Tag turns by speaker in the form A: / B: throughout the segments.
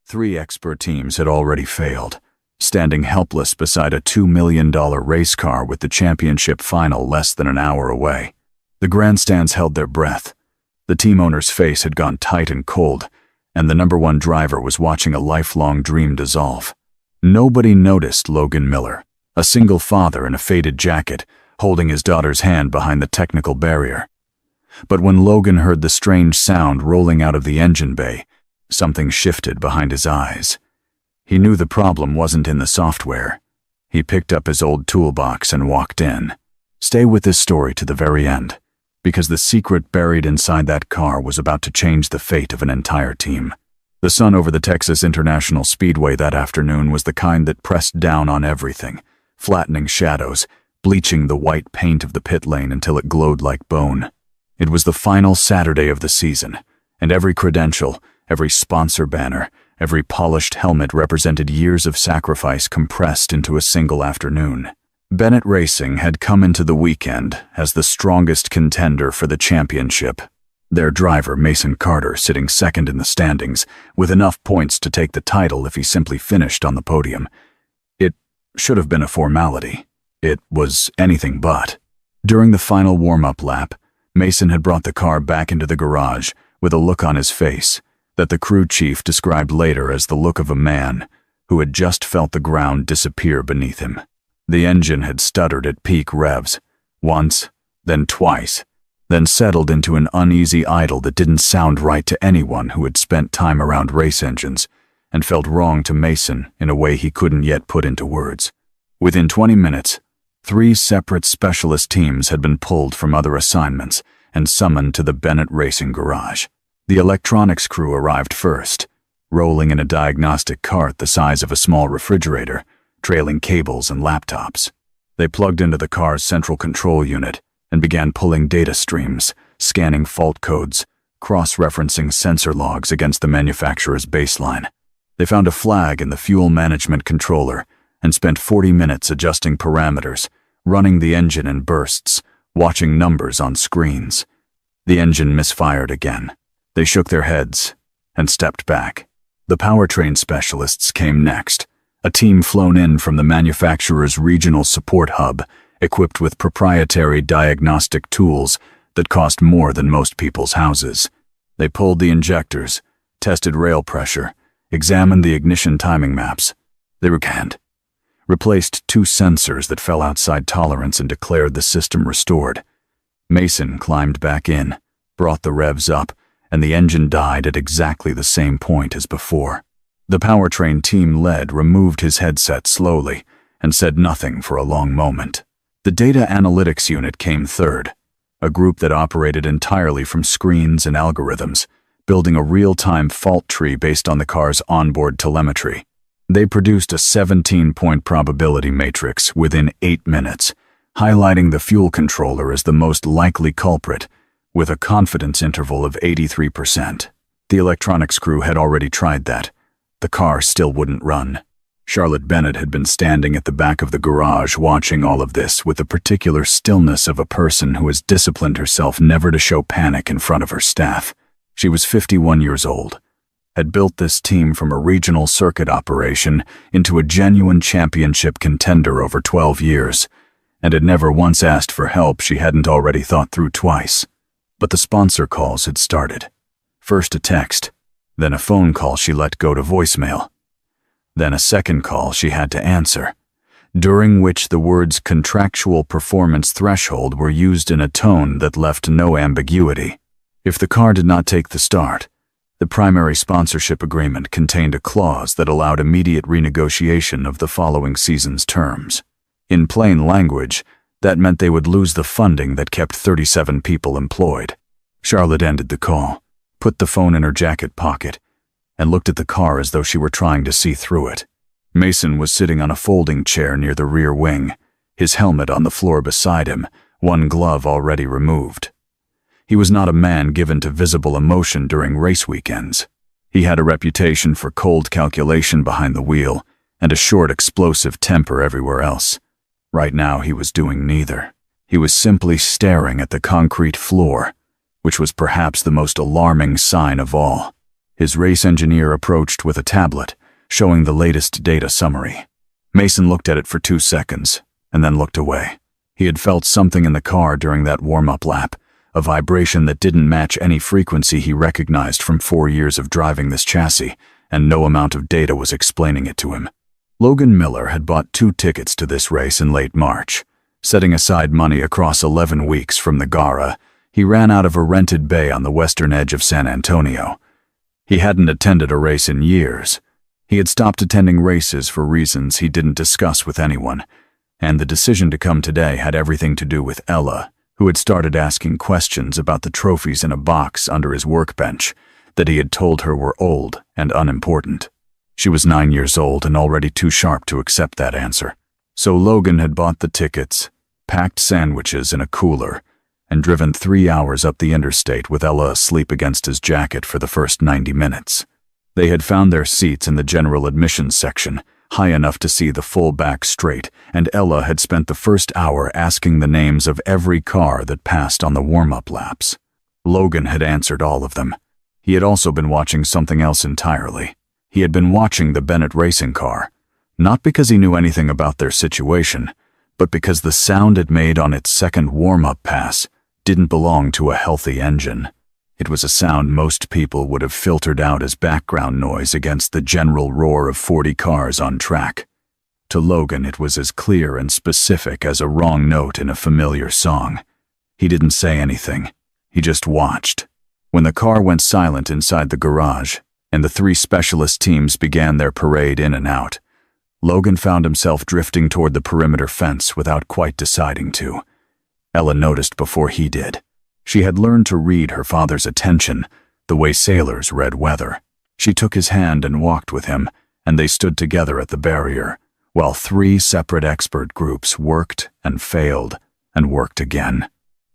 A: 3 expert teams had already failed, standing helpless beside a $2 million race car with the championship final less than an hour away. The grandstands held their breath. The team owner's face had gone tight and cold, and the #1 driver was watching a lifelong dream dissolve. Nobody noticed Logan Miller, a single father in a faded jacket, holding his daughter's hand behind the technical barrier. But when Logan heard the strange sound rolling out of the engine bay, something shifted behind his eyes. He knew the problem wasn't in the software. He picked up his old toolbox and walked in. Stay with this story to the very end, because the secret buried inside that car was about to change the fate of an entire team. The sun over the Texas International Speedway that afternoon was the kind that pressed down on everything, flattening shadows, bleaching the white paint of the pit lane until it glowed like bone. It was the final Saturday of the season, and every credential, every sponsor banner, every polished helmet represented years of sacrifice compressed into a single afternoon. Bennett Racing had come into the weekend as the strongest contender for the championship. Their driver, Mason Carter, sitting second in the standings, with enough points to take the title if he simply finished on the podium. It should have been a formality. It was anything but. During the final warm-up lap, Mason had brought the car back into the garage with a look on his face that the crew chief described later as the look of a man who had just felt the ground disappear beneath him. The engine had stuttered at peak revs, once, then twice, then settled into an uneasy idle that didn't sound right to anyone who had spent time around race engines and felt wrong to Mason in a way he couldn't yet put into words. Within 20 minutes, 3 separate specialist teams had been pulled from other assignments and summoned to the Bennett Racing garage. The electronics crew arrived first, rolling in a diagnostic cart the size of a small refrigerator, trailing cables and laptops. They plugged into the car's central control unit and began pulling data streams, scanning fault codes, cross-referencing sensor logs against the manufacturer's baseline. They found a flag in the fuel management controller and spent 40 minutes adjusting parameters, running the engine in bursts, watching numbers on screens. The engine misfired again. They shook their heads and stepped back. The powertrain specialists came next, a team flown in from the manufacturer's regional support hub, equipped with proprietary diagnostic tools that cost more than most people's houses. They pulled the injectors, tested rail pressure, examined the ignition timing maps. They replaced 2 sensors that fell outside tolerance and declared the system restored. Mason climbed back in, brought the revs up, and the engine died at exactly the same point as before. The powertrain team lead removed his headset slowly and said nothing for a long moment. The data analytics unit came third, a group that operated entirely from screens and algorithms, building a real-time fault tree based on the car's onboard telemetry. They produced a 17-point probability matrix within 8 minutes, highlighting the fuel controller as the most likely culprit, with a confidence interval of 83%. The electronics crew had already tried that. The car still wouldn't run. Charlotte Bennett had been standing at the back of the garage watching all of this with the particular stillness of a person who has disciplined herself never to show panic in front of her staff. She was 51 years old, had built this team from a regional circuit operation into a genuine championship contender over 12 years, and had never once asked for help she hadn't already thought through twice. But the sponsor calls had started. First a text, then a phone call she let go to voicemail, then a second call she had to answer, during which the words contractual performance threshold were used in a tone that left no ambiguity. If the car did not take the start, the primary sponsorship agreement contained a clause that allowed immediate renegotiation of the following season's terms. In plain language, that meant they would lose the funding that kept 37 people employed. Charlotte ended the call, put the phone in her jacket pocket, and looked at the car as though she were trying to see through it. Mason was sitting on a folding chair near the rear wing, his helmet on the floor beside him, one glove already removed. He was not a man given to visible emotion during race weekends. He had a reputation for cold calculation behind the wheel and a short, explosive temper everywhere else. Right now he was doing neither. He was simply staring at the concrete floor, which was perhaps the most alarming sign of all. His race engineer approached with a tablet, showing the latest data summary. Mason looked at it for 2 seconds, and then looked away. He had felt something in the car during that warm-up lap, a vibration that didn't match any frequency he recognized from 4 years of driving this chassis, and no amount of data was explaining it to him. Logan Miller had bought 2 tickets to this race in late March. Setting aside money across 11 weeks from the Gara, he ran out of a rented bay on the western edge of San Antonio. He hadn't attended a race in years. He had stopped attending races for reasons he didn't discuss with anyone, and the decision to come today had everything to do with Ella, who had started asking questions about the trophies in a box under his workbench that he had told her were old and unimportant. She was 9 years old and already too sharp to accept that answer. So Logan had bought the tickets, packed sandwiches in a cooler, and driven 3 hours up the interstate with Ella asleep against his jacket for the first 90 minutes. They had found their seats in the general admissions section, high enough to see the full back straight, and Ella had spent the first hour asking the names of every car that passed on the warm-up laps. Logan had answered all of them. He had also been watching something else entirely. He had been watching the Bennett racing car, not because he knew anything about their situation, but because the sound it made on its second warm-up pass didn't belong to a healthy engine. It was a sound most people would have filtered out as background noise against the general roar of 40 cars on track. To Logan, it was as clear and specific as a wrong note in a familiar song. He didn't say anything. He just watched. When the car went silent inside the garage, and the 3 specialist teams began their parade in and out, Logan found himself drifting toward the perimeter fence without quite deciding to. Ella noticed before he did. She had learned to read her father's attention, the way sailors read weather. She took his hand and walked with him, and they stood together at the barrier, while 3 separate expert groups worked and failed and worked again.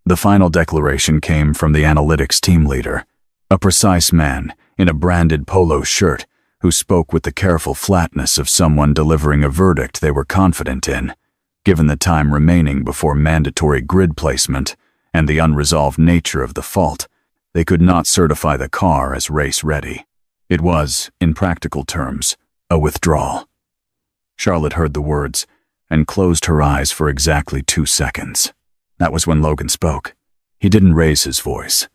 A: The final declaration came from the analytics team leader, a precise man in a branded polo shirt who spoke with the careful flatness of someone delivering a verdict they were confident in. Given the time remaining before mandatory grid placement and the unresolved nature of the fault, they could not certify the car as race-ready. It was, in practical terms, a withdrawal. Charlotte heard the words and closed her eyes for exactly 2 seconds. That was when Logan spoke. He didn't raise his voice.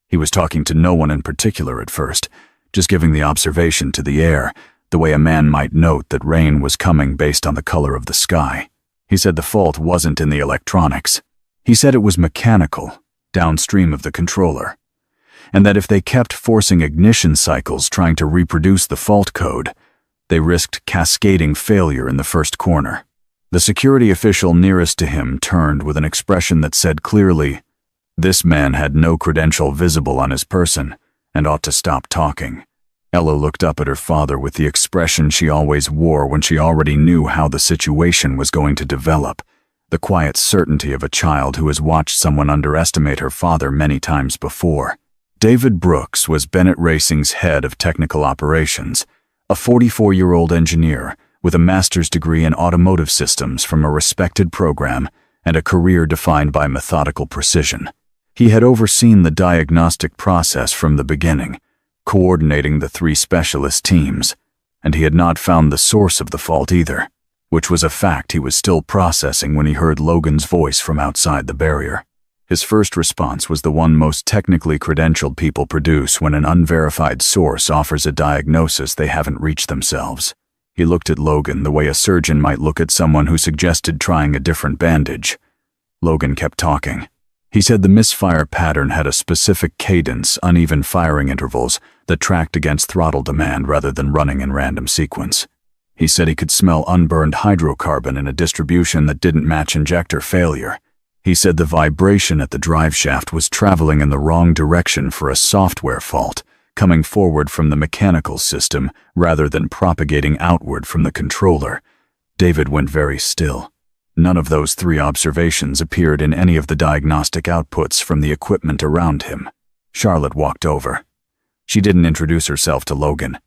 A: He was talking to no one in particular at first, just giving the observation to the air, the way a man might note that rain was coming based on the color of the sky. He said the fault wasn't in the electronics. He said it was mechanical, downstream of the controller, and that if they kept forcing ignition cycles trying to reproduce the fault code, they risked cascading failure in the first corner. The security official nearest to him turned with an expression that said clearly, "This man had no credential visible on his person and ought to stop talking." Ella looked up at her father with the expression she always wore when she already knew how the situation was going to develop, the quiet certainty of a child who has watched someone underestimate her father many times before. David Brooks was Bennett Racing's head of technical operations, a 44-year-old engineer with a master's degree in automotive systems from a respected program and a career defined by methodical precision. He had overseen the diagnostic process from the beginning, coordinating the 3 specialist teams, and he had not found the source of the fault either, which was a fact he was still processing when he heard Logan's voice from outside the barrier. His first response was the one most technically credentialed people produce when an unverified source offers a diagnosis they haven't reached themselves. He looked at Logan the way a surgeon might look at someone who suggested trying a different bandage. Logan kept talking. He said the misfire pattern had a specific cadence, uneven firing intervals that tracked against throttle demand rather than running in random sequence. He said he could smell unburned hydrocarbon in a distribution that didn't match injector failure. He said the vibration at the drive shaft was traveling in the wrong direction for a software fault, coming forward from the mechanical system rather than propagating outward from the controller. David went very still. None of those 3 observations appeared in any of the diagnostic outputs from the equipment around him. Charlotte walked over. She didn't introduce herself to Logan.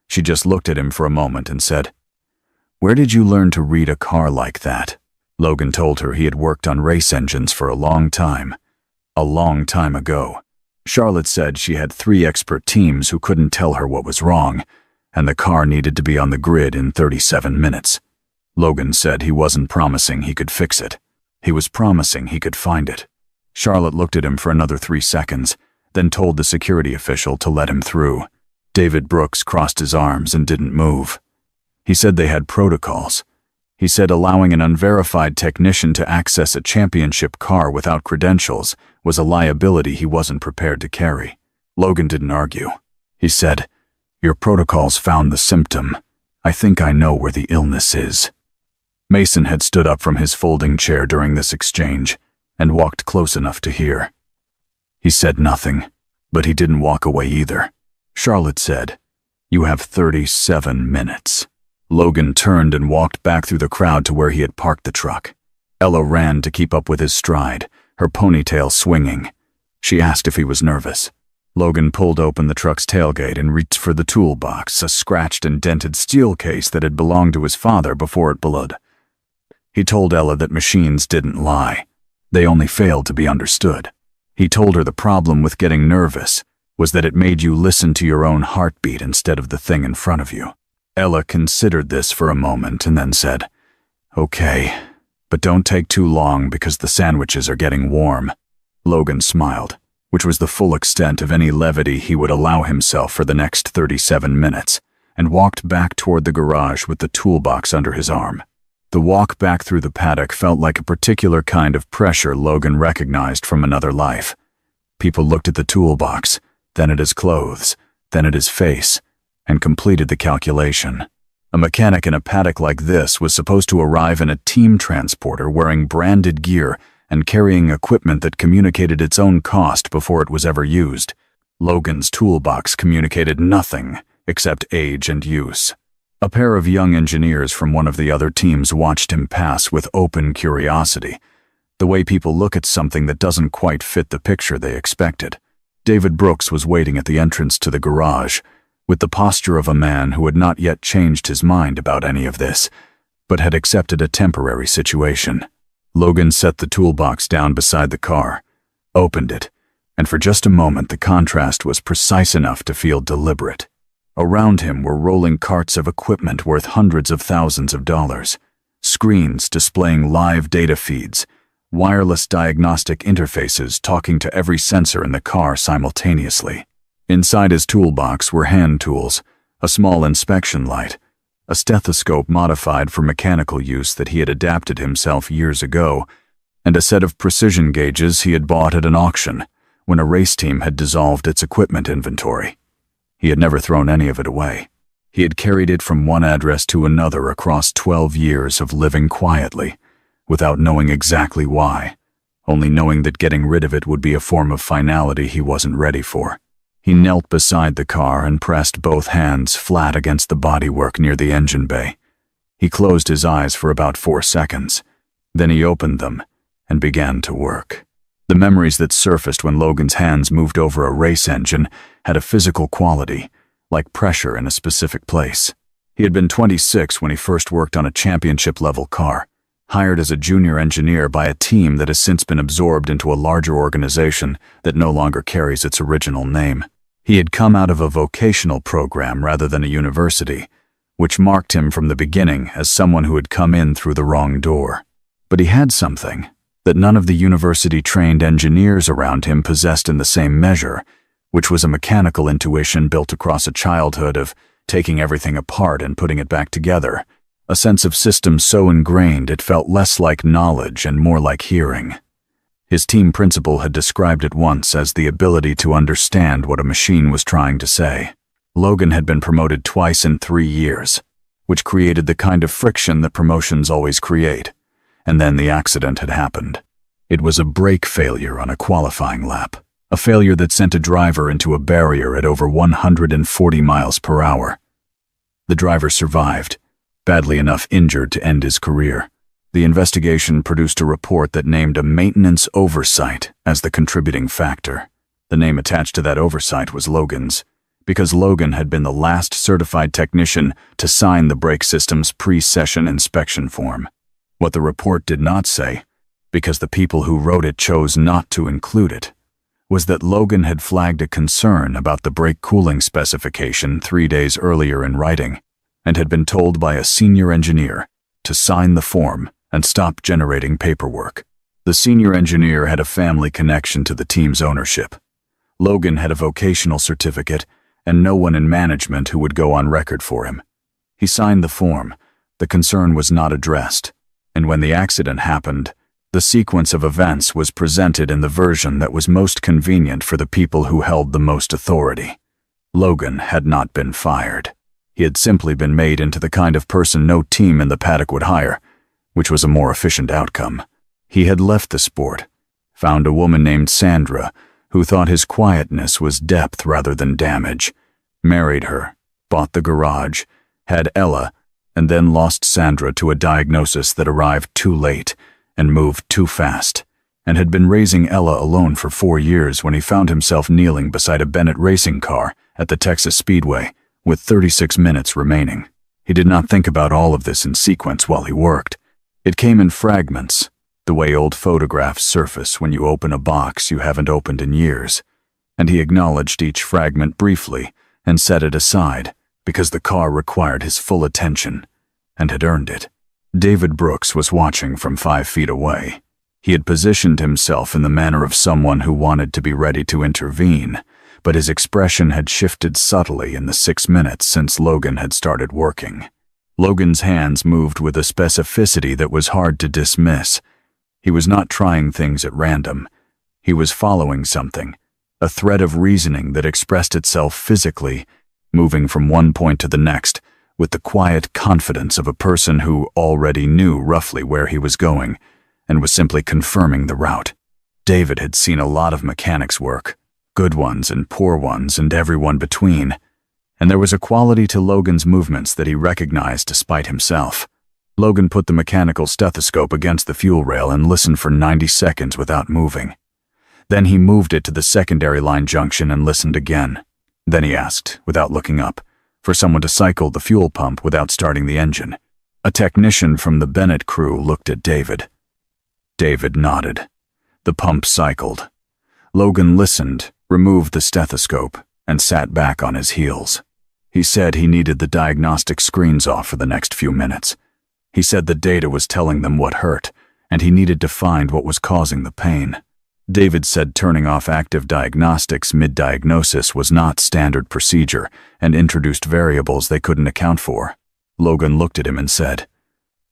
A: She just looked at him for a moment and said, "Where did you learn to read a car like that?" Logan told her he had worked on race engines for a long time ago. Charlotte said she had 3 expert teams who couldn't tell her what was wrong, and the car needed to be on the grid in 37 minutes. Logan said he wasn't promising he could fix it. He was promising he could find it. Charlotte looked at him for another 3 seconds, then told the security official to let him through. David Brooks crossed his arms and didn't move. He said they had protocols. He said allowing an unverified technician to access a championship car without credentials was a liability he wasn't prepared to carry. Logan didn't argue. He said, "Your protocols found the symptom. I think I know where the illness is." Mason had stood up from his folding chair during this exchange and walked close enough to hear. He said nothing, but he didn't walk away either. Charlotte said, "You have 37 minutes." Logan turned and walked back through the crowd to where he had parked the truck. Ella ran to keep up with his stride, her ponytail swinging. She asked if he was nervous. Logan pulled open the truck's tailgate and reached for the toolbox, a scratched and dented steel case that had belonged to his father before it blew. He told Ella that machines didn't lie. They only failed to be understood. He told her the problem with getting nervous was that it made you listen to your own heartbeat instead of the thing in front of you. Ella considered this for a moment and then said, "Okay, but don't take too long because the sandwiches are getting warm." Logan smiled, which was the full extent of any levity he would allow himself for the next 37 minutes, and walked back toward the garage with the toolbox under his arm. The walk back through the paddock felt like a particular kind of pressure Logan recognized from another life. People looked at the toolbox, then at his clothes, then at his face, and completed the calculation. A mechanic in a paddock like this was supposed to arrive in a team transporter wearing branded gear and carrying equipment that communicated its own cost before it was ever used. Logan's toolbox communicated nothing except age and use. A pair of young engineers from one of the other teams watched him pass with open curiosity, the way people look at something that doesn't quite fit the picture they expected. David Brooks was waiting at the entrance to the garage, with the posture of a man who had not yet changed his mind about any of this, but had accepted a temporary situation. Logan set the toolbox down beside the car, opened it, and for just a moment the contrast was precise enough to feel deliberate. Around him were rolling carts of equipment worth hundreds of thousands of dollars, screens displaying live data feeds, wireless diagnostic interfaces talking to every sensor in the car simultaneously. Inside his toolbox were hand tools, a small inspection light, a stethoscope modified for mechanical use that he had adapted himself years ago, and a set of precision gauges he had bought at an auction when a race team had dissolved its equipment inventory. He had never thrown any of it away. He had carried it from one address to another across 12 years of living quietly, without knowing exactly why, only knowing that getting rid of it would be a form of finality he wasn't ready for. He knelt beside the car and pressed both hands flat against the bodywork near the engine bay. He closed his eyes for about 4 seconds. Then he opened them and began to work. The memories that surfaced when Logan's hands moved over a race engine had a physical quality, like pressure in a specific place. He had been 26 when he first worked on a championship-level car, hired as a junior engineer by a team that has since been absorbed into a larger organization that no longer carries its original name. He had come out of a vocational program rather than a university, which marked him from the beginning as someone who had come in through the wrong door. But he had something that none of the university-trained engineers around him possessed in the same measure, which was a mechanical intuition built across a childhood of taking everything apart and putting it back together, a sense of system so ingrained it felt less like knowledge and more like hearing. His team principal had described it once as the ability to understand what a machine was trying to say. Logan had been promoted twice in 3 years, which created the kind of friction that promotions always create, and then the accident had happened. It was a brake failure on a qualifying lap, a failure that sent a driver into a barrier at over 140 miles per hour. The driver survived, badly enough injured to end his career. The investigation produced a report that named a maintenance oversight as the contributing factor. The name attached to that oversight was Logan's, because Logan had been the last certified technician to sign the brake system's pre-session inspection form. What the report did not say, because the people who wrote it chose not to include it, was that Logan had flagged a concern about the brake cooling specification 3 days earlier in writing, and had been told by a senior engineer to sign the form and stop generating paperwork. The senior engineer had a family connection to the team's ownership. Logan had a vocational certificate and no one in management who would go on record for him. He signed the form. The concern was not addressed, and when the accident happened, the sequence of events was presented in the version that was most convenient for the people who held the most authority. Logan had not been fired. He had simply been made into the kind of person no team in the paddock would hire, which was a more efficient outcome. He had left the sport, found a woman named Sandra, who thought his quietness was depth rather than damage, married her, bought the garage, had Ella, and then lost Sandra to a diagnosis that arrived too late and moved too fast, and had been raising Ella alone for 4 years when he found himself kneeling beside a Bennett racing car at the Texas Speedway with 36 minutes remaining. He did not think about all of this in sequence while he worked. It came in fragments, the way old photographs surface when you open a box you haven't opened in years, and he acknowledged each fragment briefly and set it aside because the car required his full attention and had earned it. David Brooks was watching from 5 feet away. He had positioned himself in the manner of someone who wanted to be ready to intervene, but his expression had shifted subtly in the 6 minutes since Logan had started working. Logan's hands moved with a specificity that was hard to dismiss. He was not trying things at random. He was following something, a thread of reasoning that expressed itself physically, moving from one point to the next, with the quiet confidence of a person who already knew roughly where he was going and was simply confirming the route. David had seen a lot of mechanics work, good ones and poor ones and everyone between, and there was a quality to Logan's movements that he recognized despite himself. Logan put the mechanical stethoscope against the fuel rail and listened for 90 seconds without moving. Then he moved it to the secondary line junction and listened again. Then he asked, without looking up, for someone to cycle the fuel pump without starting the engine. A technician from the Bennett crew looked at David. David nodded. The pump cycled. Logan listened, removed the stethoscope, and sat back on his heels. He said he needed the diagnostic screens off for the next few minutes. He said the data was telling them what hurt, and he needed to find what was causing the pain. David said turning off active diagnostics mid-diagnosis was not standard procedure and introduced variables they couldn't account for. Logan looked at him and said,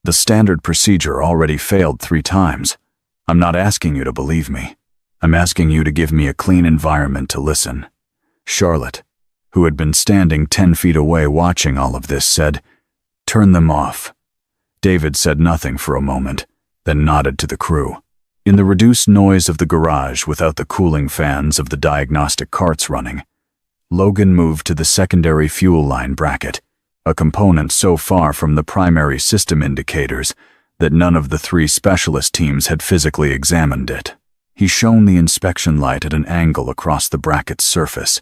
A: "The standard procedure already failed 3 times. I'm not asking you to believe me. I'm asking you to give me a clean environment to listen." Charlotte, who had been standing 10 feet away watching all of this, said, "Turn them off." David said nothing for a moment, then nodded to the crew. In the reduced noise of the garage without the cooling fans of the diagnostic carts running, Logan moved to the secondary fuel line bracket, a component so far from the primary system indicators that none of the 3 specialist teams had physically examined it. He shone the inspection light at an angle across the bracket's surface,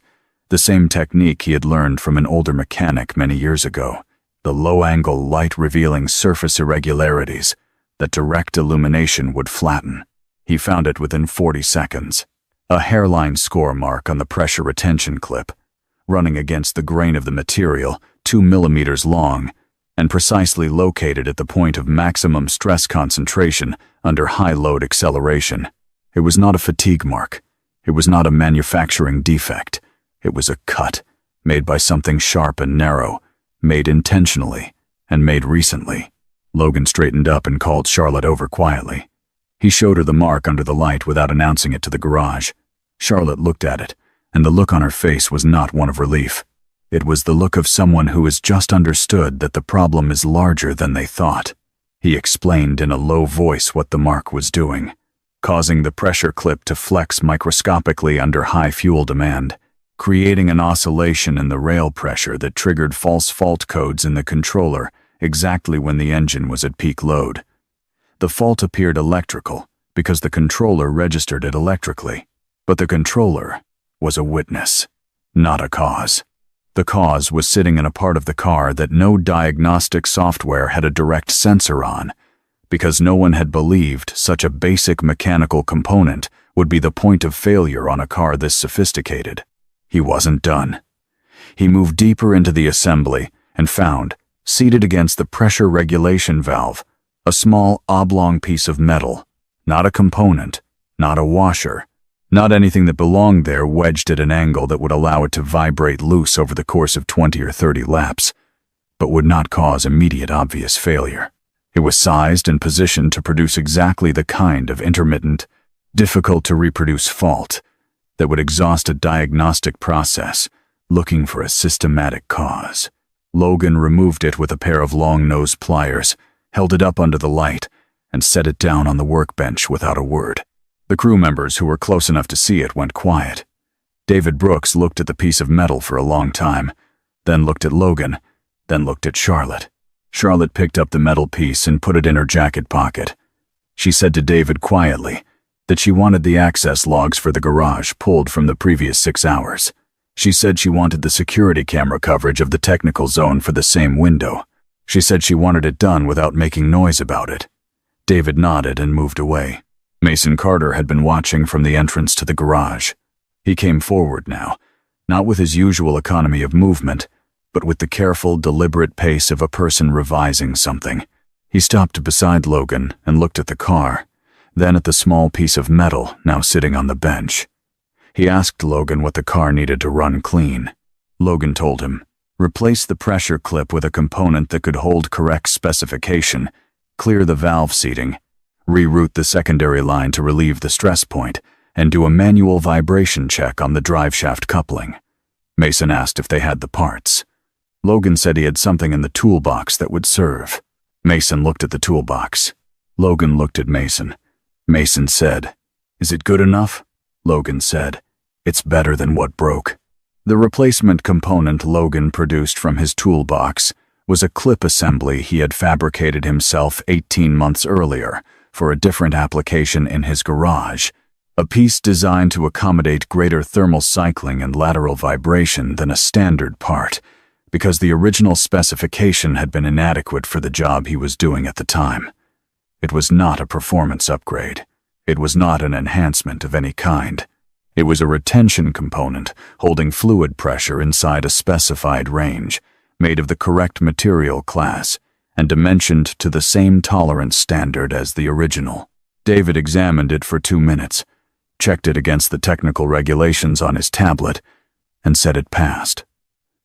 A: the same technique he had learned from an older mechanic many years ago, the low-angle light revealing surface irregularities that direct illumination would flatten. He found it within 40 seconds. A hairline score mark on the pressure retention clip, running against the grain of the material, 2 millimeters long, and precisely located at the point of maximum stress concentration under high load acceleration. It was not a fatigue mark. It was not a manufacturing defect. It was a cut, made by something sharp and narrow, made intentionally, and made recently. Logan straightened up and called Charlotte over quietly. He showed her the mark under the light without announcing it to the garage. Charlotte looked at it, and the look on her face was not one of relief. It was the look of someone who has just understood that the problem is larger than they thought. He explained in a low voice what the mark was doing, causing the pressure clip to flex microscopically under high fuel demand, creating an oscillation in the rail pressure that triggered false fault codes in the controller exactly when the engine was at peak load. The fault appeared electrical because the controller registered it electrically, but the controller was a witness, not a cause. The cause was sitting in a part of the car that no diagnostic software had a direct sensor on, because no one had believed such a basic mechanical component would be the point of failure on a car this sophisticated. He wasn't done. He moved deeper into the assembly and found, seated against the pressure regulation valve, a small oblong piece of metal, not a component, not a washer, not anything that belonged there wedged at an angle that would allow it to vibrate loose over the course of 20 or 30 laps, but would not cause immediate obvious failure. It was sized and positioned to produce exactly the kind of intermittent, difficult-to-reproduce fault that would exhaust a diagnostic process looking for a systematic cause. Logan removed it with a pair of long-nosed pliers, held it up under the light, and set it down on the workbench without a word. The crew members who were close enough to see it went quiet. David Brooks looked at the piece of metal for a long time, then looked at Logan, then looked at Charlotte. Charlotte picked up the metal piece and put it in her jacket pocket. She said to David quietly that she wanted the access logs for the garage pulled from the previous 6 hours. She said she wanted the security camera coverage of the technical zone for the same window. She said she wanted it done without making noise about it. David nodded and moved away. Mason Carter had been watching from the entrance to the garage. He came forward now, not with his usual economy of movement, but with the careful, deliberate pace of a person revising something. He stopped beside Logan and looked at the car, then at the small piece of metal now sitting on the bench. He asked Logan what the car needed to run clean. Logan told him, replace the pressure clip with a component that could hold correct specification, clear the valve seating, reroute the secondary line to relieve the stress point, and do a manual vibration check on the driveshaft coupling. Mason asked if they had the parts. Logan said he had something in the toolbox that would serve. Mason looked at the toolbox. Logan looked at Mason. Mason said, "Is it good enough?" Logan said, "It's better than what broke." The replacement component Logan produced from his toolbox was a clip assembly he had fabricated himself 18 months earlier for a different application in his garage, a piece designed to accommodate greater thermal cycling and lateral vibration than a standard part, because the original specification had been inadequate for the job he was doing at the time. It was not a performance upgrade. It was not an enhancement of any kind. It was a retention component holding fluid pressure inside a specified range, made of the correct material class, and dimensioned to the same tolerance standard as the original. David examined it for 2 minutes, checked it against the technical regulations on his tablet, and said it passed.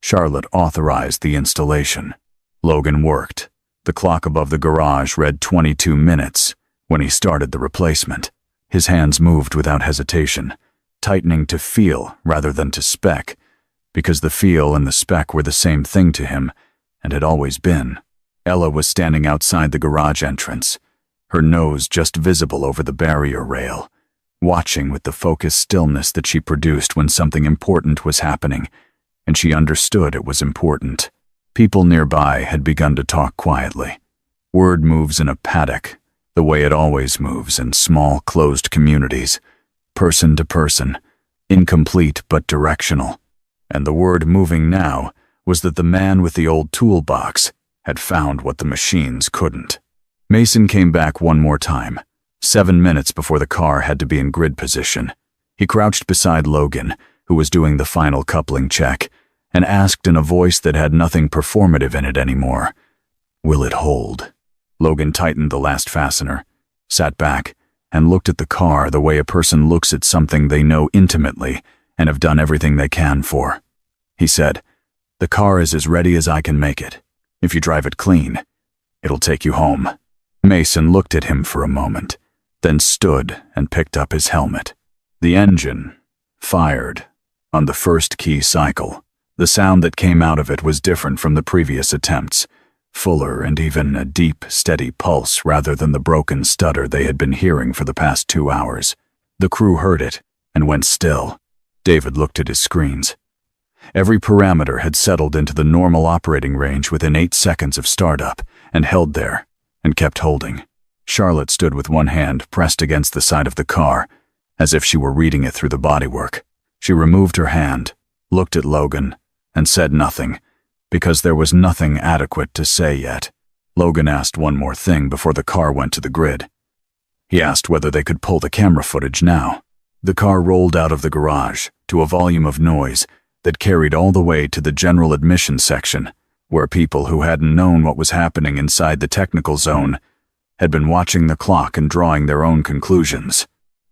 A: Charlotte authorized the installation. Logan worked. The clock above the garage read 22 minutes when he started the replacement. His hands moved without hesitation, tightening to feel rather than to spec, because the feel and the spec were the same thing to him, and had always been. Ella was standing outside the garage entrance, her nose just visible over the barrier rail, watching with the focused stillness that she produced when something important was happening, and she understood it was important. People nearby had begun to talk quietly. Word moves in a paddock, the way it always moves in small, closed communities, person to person, incomplete but directional. And the word moving now was that the man with the old toolbox had found what the machines couldn't. Mason came back one more time, 7 minutes before the car had to be in grid position. He crouched beside Logan, who was doing the final coupling check, and asked in a voice that had nothing performative in it anymore, "Will it hold?" Logan tightened the last fastener, sat back, and looked at the car the way a person looks at something they know intimately and have done everything they can for. He said, "The car is as ready as I can make it. If you drive it clean, it'll take you home." Mason looked at him for a moment, then stood and picked up his helmet. The engine fired on the first key cycle. The sound that came out of it was different from the previous attempts, fuller and even a deep, steady pulse rather than the broken stutter they had been hearing for the past 2 hours. The crew heard it and went still. David looked at his screens. Every parameter had settled into the normal operating range within 8 seconds of startup and held there, and kept holding. Charlotte stood with one hand pressed against the side of the car, as if she were reading it through the bodywork. She removed her hand, looked at Logan, and said nothing, because there was nothing adequate to say yet. Logan asked one more thing before the car went to the grid. He asked whether they could pull the camera footage now. The car rolled out of the garage to a volume of noise that carried all the way to the general admission section, where people who hadn't known what was happening inside the technical zone had been watching the clock and drawing their own conclusions.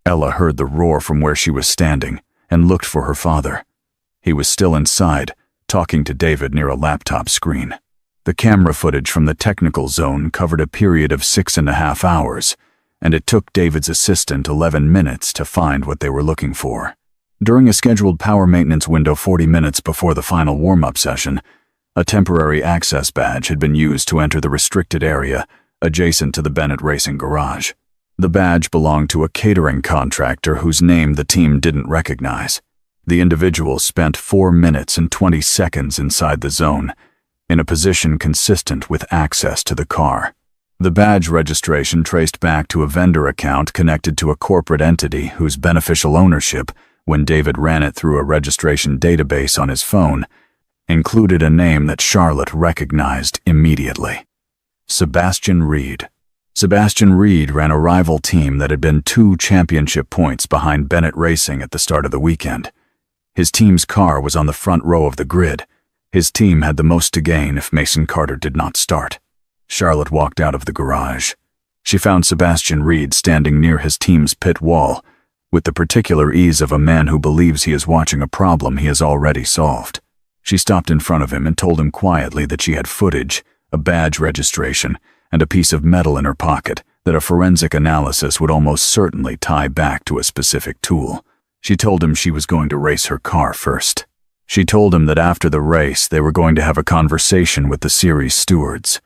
A: Ella heard the roar from where she was standing and looked for her father. He was still inside, talking to David near a laptop screen. The camera footage from the technical zone covered a period of 6.5 hours, and it took David's assistant 11 minutes to find what they were looking for. During a scheduled power maintenance window 40 minutes before the final warm-up session, a temporary access badge had been used to enter the restricted area adjacent to the Bennett Racing garage. The badge belonged to a catering contractor whose name the team didn't recognize. The individual spent 4 minutes and 20 seconds inside the zone, in a position consistent with access to the car. The badge registration traced back to a vendor account connected to a corporate entity whose beneficial ownership, when David ran it through a registration database on his phone, included a name that Charlotte recognized immediately: Sebastian Reed. Sebastian Reed ran a rival team that had been 2 championship points behind Bennett Racing at the start of the weekend. His team's car was on the front row of the grid. His team had the most to gain if Mason Carter did not start. Charlotte walked out of the garage. She found Sebastian Reed standing near his team's pit wall, with the particular ease of a man who believes he is watching a problem he has already solved. She stopped in front of him and told him quietly that she had footage, a badge registration, and a piece of metal in her pocket that a forensic analysis would almost certainly tie back to a specific tool. She told him she was going to race her car first. She told him that after the race they were going to have a conversation with the series stewards.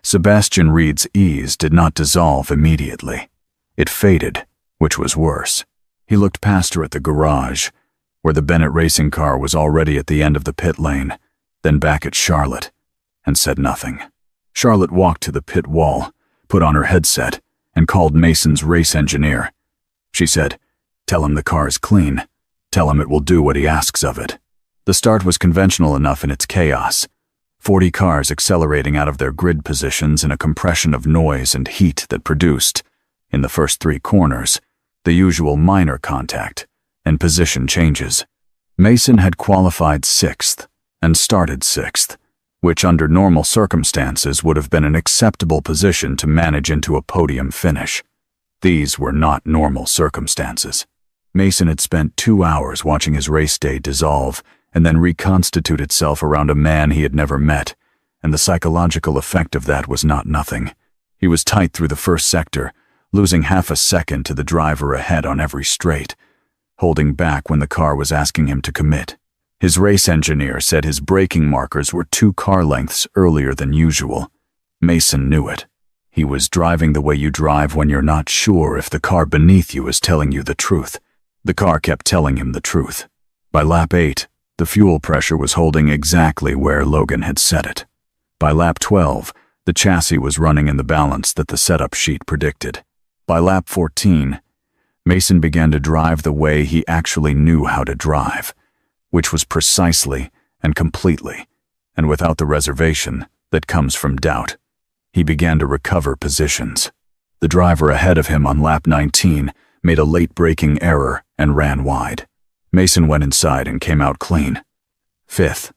A: Sebastian Reed's ease did not dissolve immediately. It faded, which was worse. He looked past her at the garage, where the Bennett Racing car was already at the end of the pit lane, then back at Charlotte, and said nothing. Charlotte walked to the pit wall, put on her headset, and called Mason's race engineer. She said, "Tell him the car is clean. Tell him it will do what he asks of it." The start was conventional enough in its chaos. 40 cars accelerating out of their grid positions in a compression of noise and heat that produced, in the first 3 corners, the usual minor contact and position changes. Mason had qualified 6th and started 6th, which under normal circumstances would have been an acceptable position to manage into a podium finish. These were not normal circumstances. Mason had spent 2 hours watching his race day dissolve and then reconstitute itself around a man he had never met, and the psychological effect of that was not nothing. He was tight through the first sector, losing half a second to the driver ahead on every straight, holding back when the car was asking him to commit. His race engineer said his braking markers were 2 car lengths earlier than usual. Mason knew it. He was driving the way you drive when you're not sure if the car beneath you is telling you the truth. The car kept telling him the truth. By lap 8, the fuel pressure was holding exactly where Logan had set it. By lap 12, the chassis was running in the balance that the setup sheet predicted. By lap 14, Mason began to drive the way he actually knew how to drive, which was precisely and completely, and without the reservation that comes from doubt. He began to recover positions. The driver ahead of him on lap 19 made a late braking error and ran wide. Mason went inside and came out clean. 5th.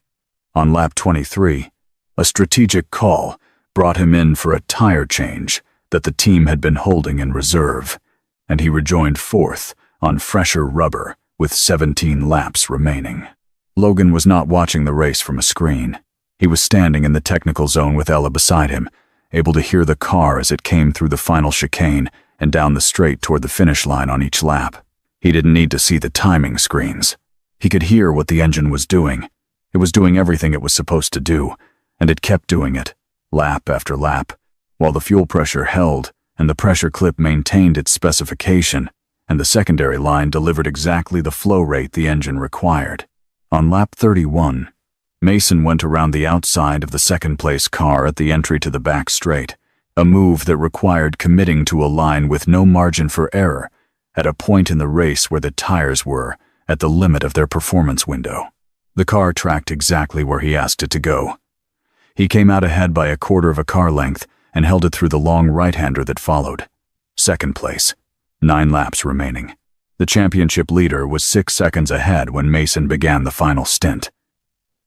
A: On lap 23, a strategic call brought him in for a tire change that the team had been holding in reserve, and he rejoined 4th on fresher rubber with 17 laps remaining. Logan was not watching the race from a screen. He was standing in the technical zone with Ella beside him, able to hear the car as it came through the final chicane and down the straight toward the finish line on each lap. He didn't need to see the timing screens. He could hear what the engine was doing. It was doing everything it was supposed to do, and it kept doing it, lap after lap, while the fuel pressure held and the pressure clip maintained its specification, and the secondary line delivered exactly the flow rate the engine required. On lap 31, Mason went around the outside of the second-place car at the entry to the back straight, a move that required committing to a line with no margin for error at a point in the race where the tires were at the limit of their performance window. The car tracked exactly where he asked it to go. He came out ahead by 1/4 of a car length and held it through the long right-hander that followed. Second place, 9 laps remaining. The championship leader was 6 seconds ahead when Mason began the final stint.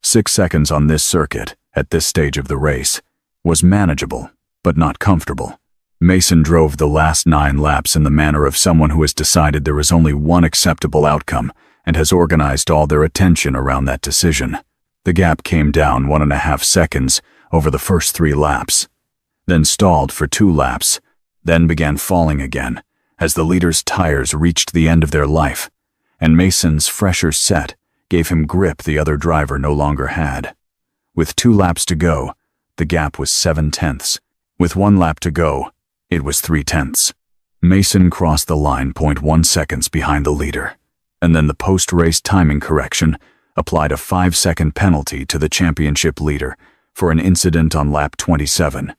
A: 6 seconds on this circuit, at this stage of the race, was manageable, but not comfortable. Mason drove the last 9 laps in the manner of someone who has decided there is only one acceptable outcome and has organized all their attention around that decision. The gap came down 1.5 seconds over the first 3 laps, then stalled for 2 laps, then began falling again as the leader's tires reached the end of their life, and Mason's fresher set gave him grip the other driver no longer had. With 2 laps to go, the gap was 7/10. With 1 lap to go, it was 3/10. Mason crossed the line 0.1 seconds behind the leader, and then the post-race timing correction applied a 5-second penalty to the championship leader for an incident on lap 27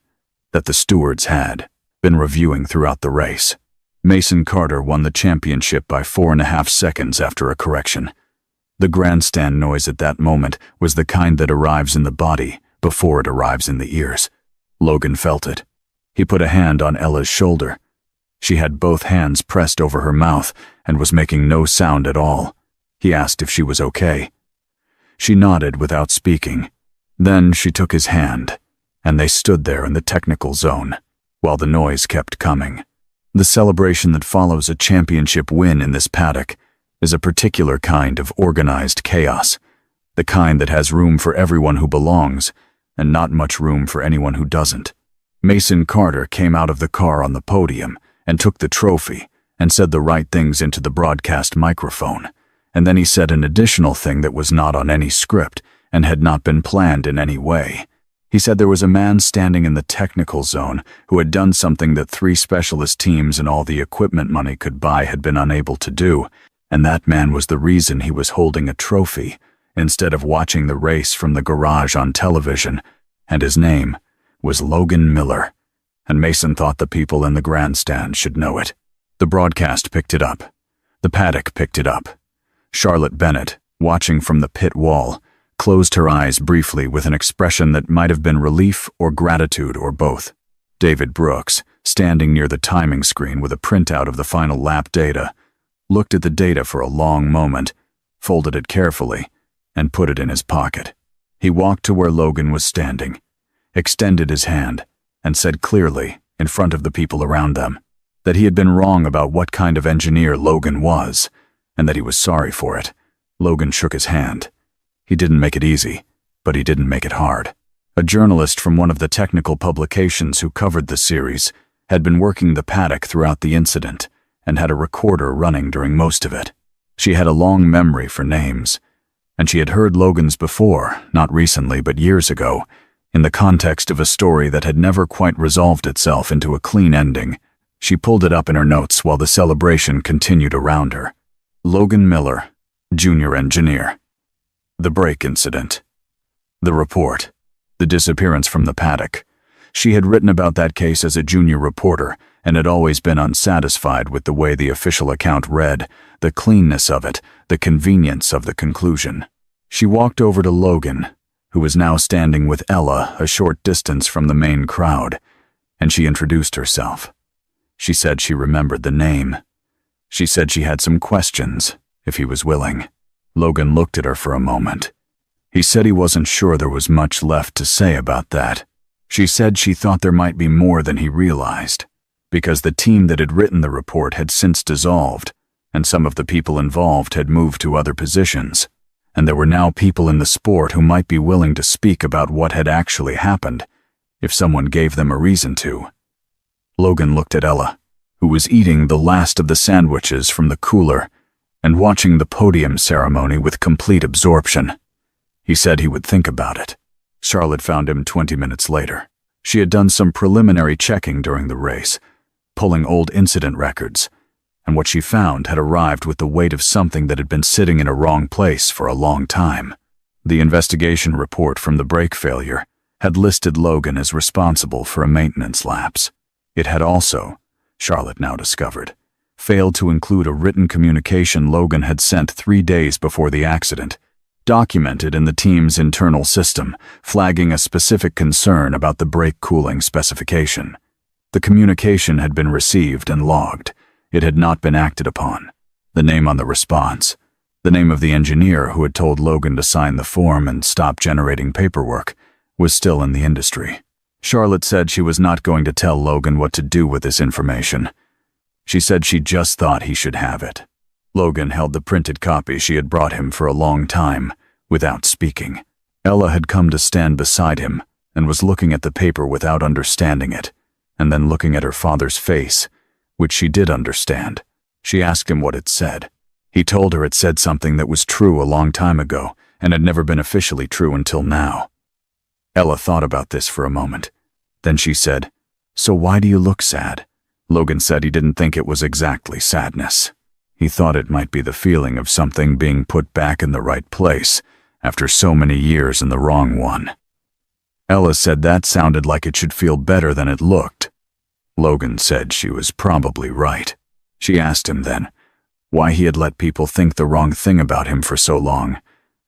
A: that the stewards had been reviewing throughout the race. Mason Carter won the championship by 4.5 seconds after a correction. The grandstand noise at that moment was the kind that arrives in the body before it arrives in the ears. Logan felt it. He put a hand on Ella's shoulder. She had both hands pressed over her mouth and was making no sound at all. He asked if she was okay. She nodded without speaking. Then she took his hand, and they stood there in the technical zone, while the noise kept coming. The celebration that follows a championship win in this paddock is a particular kind of organized chaos, the kind that has room for everyone who belongs and not much room for anyone who doesn't. Mason Carter came out of the car on the podium and took the trophy and said the right things into the broadcast microphone, and then he said an additional thing that was not on any script and had not been planned in any way. He said there was a man standing in the technical zone who had done something that 3 specialist teams and all the equipment money could buy had been unable to do, and that man was the reason he was holding a trophy instead of watching the race from the garage on television, and his name was Logan Miller, and Mason thought the people in the grandstand should know it. The broadcast picked it up. The paddock picked it up. Charlotte Bennett, watching from the pit wall, closed her eyes briefly with an expression that might have been relief or gratitude or both. David Brooks, standing near the timing screen with a printout of the final lap data, looked at the data for a long moment, folded it carefully, and put it in his pocket. He walked to where Logan was standing, extended his hand, and said clearly, in front of the people around them, that he had been wrong about what kind of engineer Logan was, and that he was sorry for it. Logan shook his hand. He didn't make it easy, but he didn't make it hard. A journalist from one of the technical publications who covered the series had been working the paddock throughout the incident and had a recorder running during most of it. She had a long memory for names, and she had heard Logan's before, not recently but years ago, in the context of a story that had never quite resolved itself into a clean ending. She pulled it up in her notes while the celebration continued around her. Logan Miller, junior engineer. The brake incident. The report. The disappearance from the paddock. She had written about that case as a junior reporter and had always been unsatisfied with the way the official account read, the cleanness of it, the convenience of the conclusion. She walked over to Logan, who was now standing with Ella a short distance from the main crowd, and she introduced herself. She said she remembered the name. She said she had some questions, if he was willing. Logan looked at her for a moment. He said he wasn't sure there was much left to say about that. She said she thought there might be more than he realized, because the team that had written the report had since dissolved, and some of the people involved had moved to other positions, and there were now people in the sport who might be willing to speak about what had actually happened, if someone gave them a reason to. Logan looked at Ella, who was eating the last of the sandwiches from the cooler and watching the podium ceremony with complete absorption. He said he would think about it. Charlotte found him 20 minutes later. She had done some preliminary checking during the race, pulling old incident records, and what she found had arrived with the weight of something that had been sitting in a wrong place for a long time. The investigation report from the brake failure had listed Logan as responsible for a maintenance lapse. It had also, Charlotte now discovered, failed to include a written communication Logan had sent 3 days before the accident, documented in the team's internal system, flagging a specific concern about the brake cooling specification. The communication had been received and logged. It had not been acted upon. The name on the response, the name of the engineer who had told Logan to sign the form and stop generating paperwork, was still in the industry. Charlotte said she was not going to tell Logan what to do with this information. She said she just thought he should have it. Logan held the printed copy she had brought him for a long time, without speaking. Ella had come to stand beside him and was looking at the paper without understanding it, and then looking at her father's face, which she did understand. She asked him what it said. He told her it said something that was true a long time ago and had never been officially true until now. Ella thought about this for a moment. Then she said, "So why do you look sad?" Logan said he didn't think it was exactly sadness. He thought it might be the feeling of something being put back in the right place after so many years in the wrong one. Ella said that sounded like it should feel better than it looked. Logan said she was probably right. She asked him then why he had let people think the wrong thing about him for so long,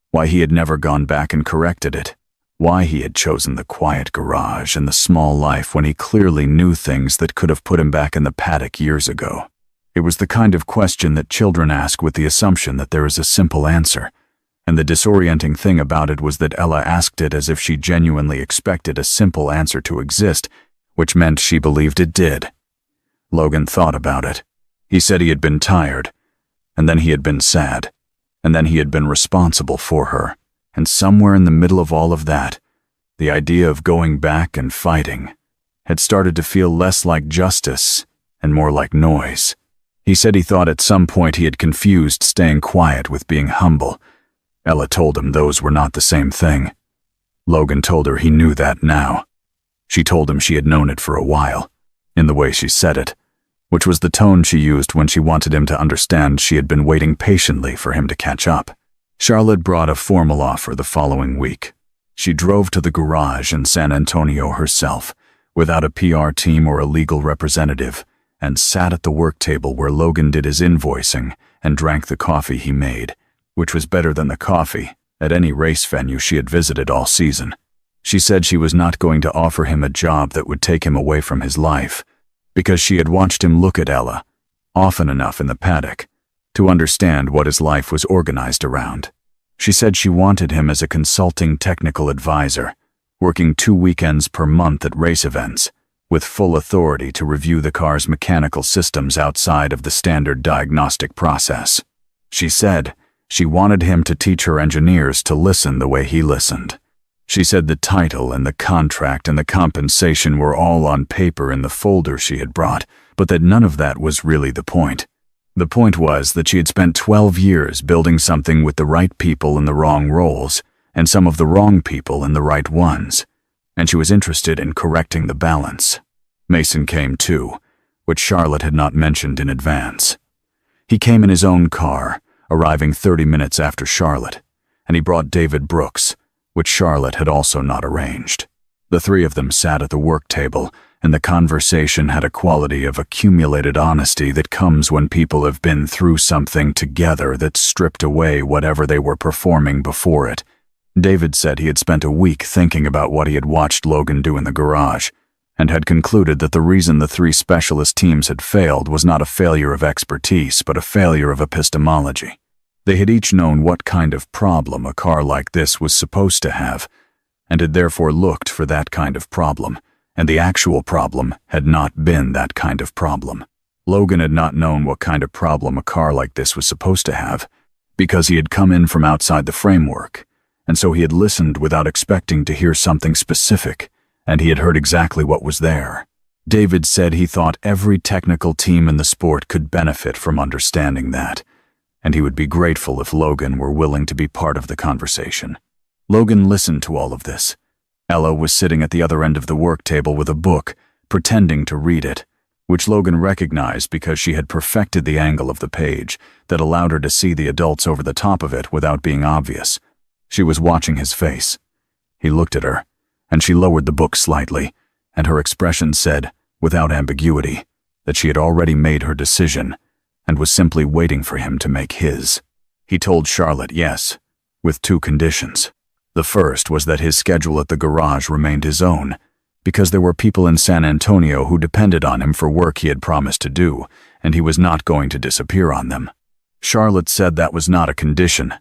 A: why he had never gone back and corrected it, why he had chosen the quiet garage and the small life when he clearly knew things that could have put him back in the paddock years ago. It was the kind of question that children ask with the assumption that there is a simple answer, and the disorienting thing about it was that Ella asked it as if she genuinely expected a simple answer to exist, which meant she believed it did. Logan thought about it. He said he had been tired, and then he had been sad, and then he had been responsible for her, and somewhere in the middle of all of that, the idea of going back and fighting had started to feel less like justice and more like noise. He said he thought at some point he had confused staying quiet with being humble. Ella told him those were not the same thing. Logan told her he knew that now. She told him she had known it for a while, in the way she said it, which was the tone she used when she wanted him to understand she had been waiting patiently for him to catch up. Charlotte brought a formal offer the following week. She drove to the garage in San Antonio herself, without a PR team or a legal representative, and sat at the work table where Logan did his invoicing and drank the coffee he made, which was better than the coffee at any race venue she had visited all season. She said she was not going to offer him a job that would take him away from his life, because she had watched him look at Ella often enough in the paddock to understand what his life was organized around. She said she wanted him as a consulting technical advisor, working 2 weekends per month at race events, with full authority to review the car's mechanical systems outside of the standard diagnostic process. She said she wanted him to teach her engineers to listen the way he listened. She said the title and the contract and the compensation were all on paper in the folder she had brought, but that none of that was really the point. The point was that she had spent 12 years building something with the right people in the wrong roles, and some of the wrong people in the right ones, and she was interested in correcting the balance. Mason came too, which Charlotte had not mentioned in advance. He came in his own car, arriving 30 minutes after Charlotte, and he brought David Brooks, which Charlotte had also not arranged. The three of them sat at the work table, and the conversation had a quality of accumulated honesty that comes when people have been through something together that stripped away whatever they were performing before it. David said he had spent a week thinking about what he had watched Logan do in the garage, and had concluded that the reason the 3 specialist teams had failed was not a failure of expertise, but a failure of epistemology. They had each known what kind of problem a car like this was supposed to have, and had therefore looked for that kind of problem, and the actual problem had not been that kind of problem. Logan had not known what kind of problem a car like this was supposed to have, because he had come in from outside the framework, and so he had listened without expecting to hear something specific, and he had heard exactly what was there. David said he thought every technical team in the sport could benefit from understanding that, and he would be grateful if Logan were willing to be part of the conversation. Logan listened to all of this. Ella was sitting at the other end of the work table with a book, pretending to read it, which Logan recognized because she had perfected the angle of the page that allowed her to see the adults over the top of it without being obvious. She was watching his face. He looked at her, and she lowered the book slightly, and her expression said, without ambiguity, that she had already made her decision and was simply waiting for him to make his. He told Charlotte yes, with 2 conditions. The first was that his schedule at the garage remained his own, because there were people in San Antonio who depended on him for work he had promised to do, and he was not going to disappear on them. Charlotte said that was not a condition.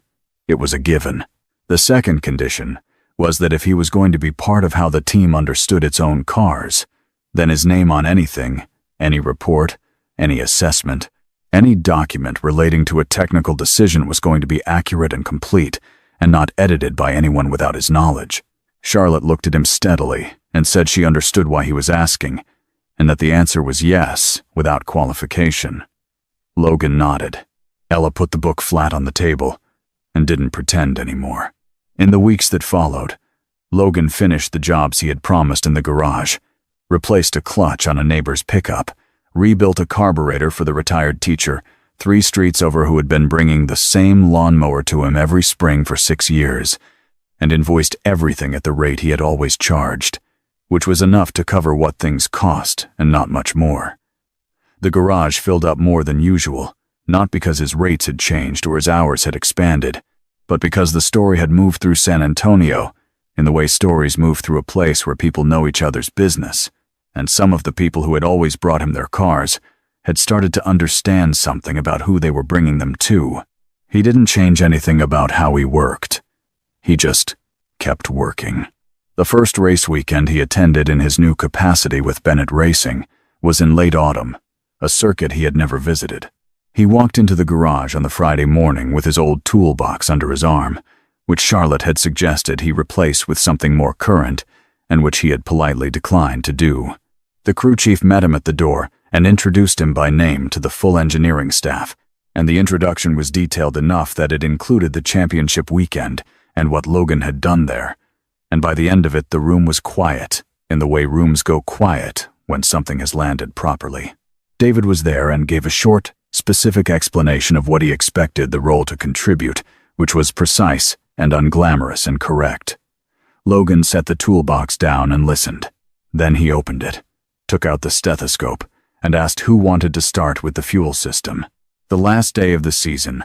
A: It was a given. The second condition was that if he was going to be part of how the team understood its own cars, then his name on anything, any report, any assessment, any document relating to a technical decision was going to be accurate and complete, and not edited by anyone without his knowledge. Charlotte looked at him steadily and said she understood why he was asking, and that the answer was yes, without qualification. Logan nodded. Ella put the book flat on the table and didn't pretend anymore. In the weeks that followed, Logan finished the jobs he had promised in the garage, replaced a clutch on a neighbor's pickup, rebuilt a carburetor for the retired teacher 3 streets over who had been bringing the same lawnmower to him every spring for 6 years, and invoiced everything at the rate he had always charged, which was enough to cover what things cost and not much more. The garage filled up more than usual, not because his rates had changed or his hours had expanded, but because the story had moved through San Antonio in the way stories move through a place where people know each other's business, and some of the people who had always brought him their cars had started to understand something about who they were bringing them to. He didn't change anything about how he worked. He just kept working. The first race weekend he attended in his new capacity with Bennett Racing was in late autumn, a circuit he had never visited. He walked into the garage on the Friday morning with his old toolbox under his arm, which Charlotte had suggested he replace with something more current, and which he had politely declined to do. The crew chief met him at the door and introduced him by name to the full engineering staff, and the introduction was detailed enough that it included the championship weekend and what Logan had done there, and by the end of it the room was quiet, in the way rooms go quiet when something has landed properly. David was there and gave a short, specific explanation of what he expected the role to contribute, which was precise and unglamorous and correct. Logan set the toolbox down and listened. Then he opened it, took out the stethoscope, and asked who wanted to start with the fuel system. The last day of the season,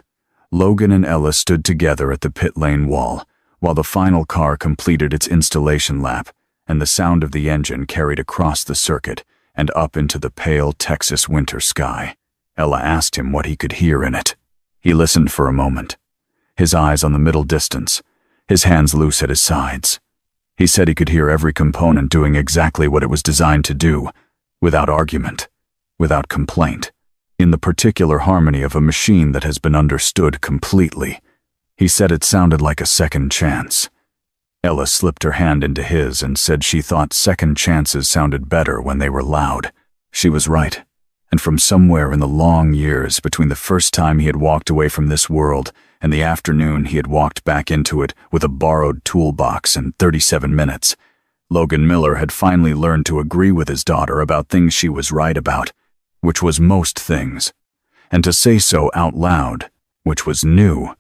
A: Logan and Ella stood together at the pit lane wall while the final car completed its installation lap and the sound of the engine carried across the circuit and up into the pale Texas winter sky. Ella asked him what he could hear in it. He listened for a moment, his eyes on the middle distance, his hands loose at his sides. He said he could hear every component doing exactly what it was designed to do, without argument, without complaint, in the particular harmony of a machine that has been understood completely. He said it sounded like a second chance. Ella slipped her hand into his and said she thought second chances sounded better when they were loud. She was right, and from somewhere in the long years between the first time he had walked away from this world and the afternoon he had walked back into it with a borrowed toolbox in 37 minutes, Logan Miller had finally learned to agree with his daughter about things she was right about, which was most things, and to say so out loud, which was new,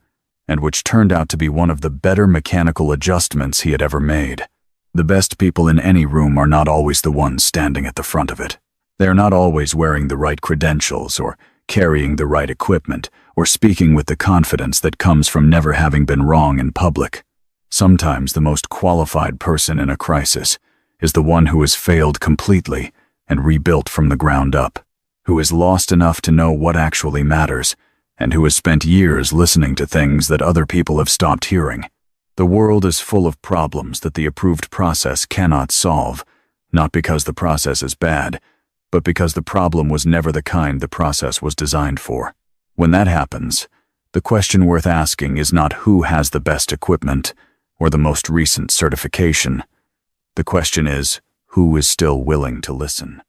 A: and which turned out to be one of the better mechanical adjustments he had ever made. The best people in any room are not always the ones standing at the front of it. They are not always wearing the right credentials or carrying the right equipment or speaking with the confidence that comes from never having been wrong in public. Sometimes the most qualified person in a crisis is the one who has failed completely and rebuilt from the ground up, who is lost enough to know what actually matters, and who has spent years listening to things that other people have stopped hearing. The world is full of problems that the approved process cannot solve, not because the process is bad, but because the problem was never the kind the process was designed for. When that happens, the question worth asking is not who has the best equipment or the most recent certification. The question is, who is still willing to listen?